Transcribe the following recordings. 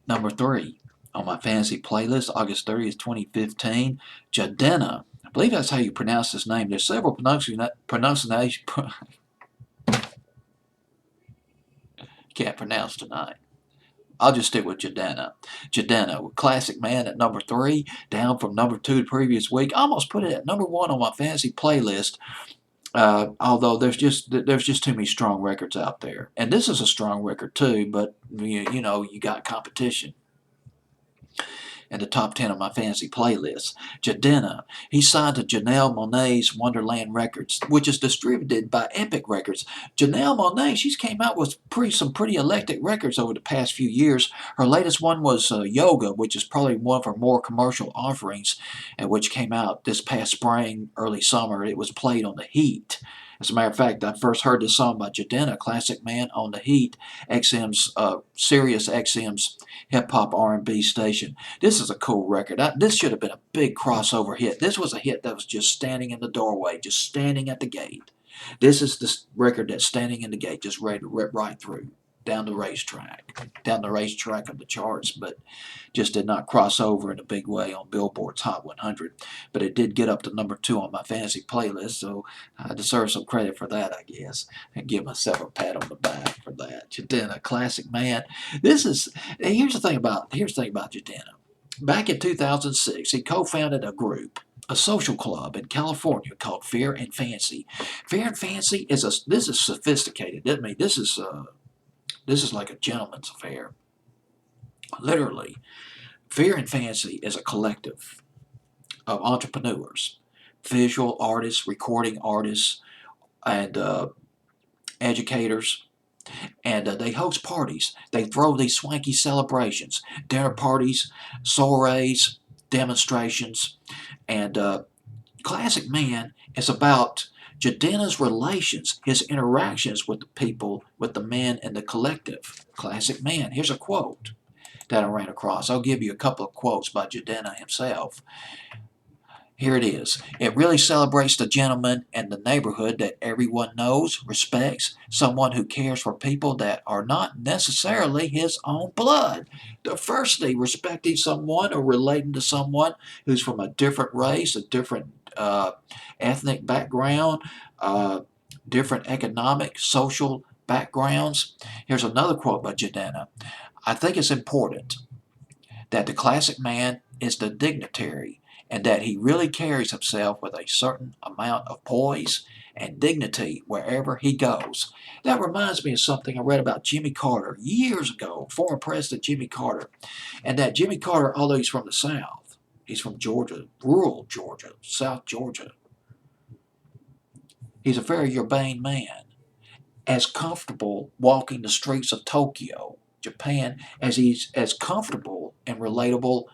Number 3 on my fantasy playlist, August 30th, 2015, Jadena. I believe that's how you pronounce his name. There's several pronunciation can't pronounce tonight. I'll just stick with Jadena. Jadena, classic man at number 3, down from number 2 the previous week. I almost put it at number 1 on my fantasy playlist. Although there's just too many strong records out there, and this is a strong record too. But you got competition in the top 10 of my fantasy playlist. Jadena, he signed to Janelle Monáe's Wonderland Records, which is distributed by Epic Records. Janelle Monáe, she's came out with some pretty eclectic records over the past few years. Her latest one was Yoga, which is probably one of her more commercial offerings, and which came out this past spring, early summer. It was played on the Heat. As a matter of fact, I first heard this song by Jadena, Classic Man, on the Heat, Sirius XM's hip hop R&B station. This is a cool record. This should have been a big crossover hit. This was a hit that was just standing in the doorway, just standing at the gate. This is the record that's standing in the gate, just ready to rip right through down the racetrack of the charts, but just did not cross over in a big way on Billboard's Hot 100. But it did get up to number 2 on my fantasy playlist, so I deserve some credit for that, I guess, and give myself a pat on the back for that. Jadena, classic man. This is here's the thing about Jadena. Back in 2006, he co-founded a social club in California called Fear and Fancy. Fear and Fancy this is sophisticated. I mean, this is like a gentleman's affair. Literally, Fear and Fancy is a collective of entrepreneurs, visual artists, recording artists, and educators. And they host parties. They throw these swanky celebrations, dinner parties, soirees, demonstrations. And Classic Man is about Jadena's relations, his interactions with the people, with the men in the collective. Classic Man. Here's a quote that I ran across. I'll give you a couple of quotes by Jadena himself. Here it is. It really celebrates the gentleman in the neighborhood that everyone knows, respects, someone who cares for people that are not necessarily his own blood. Firstly, respecting someone or relating to someone who's from a different race, a different ethnic background, different economic, social backgrounds. Here's another quote by Jadena. I think it's important that the classic man is the dignitary and that he really carries himself with a certain amount of poise and dignity wherever he goes. That reminds me of something I read about Jimmy Carter years ago, former President Jimmy Carter, and that Jimmy Carter, although he's from the South, he's from Georgia, rural Georgia, South Georgia, he's a very urbane man, as comfortable walking the streets of Tokyo, Japan, as he's as comfortable and relatable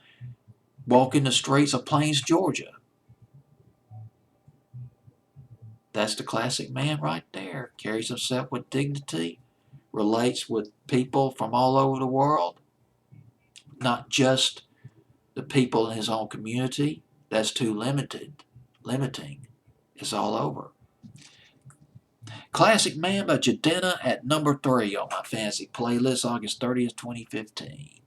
walking the streets of Plains, Georgia. That's the classic man right there. Carries himself with dignity, relates with people from all over the world, not just the people in his own community. That's too limiting. It's all over. Classic Man by Jadena at number 3 on my fantasy playlist, August 30th, 2015.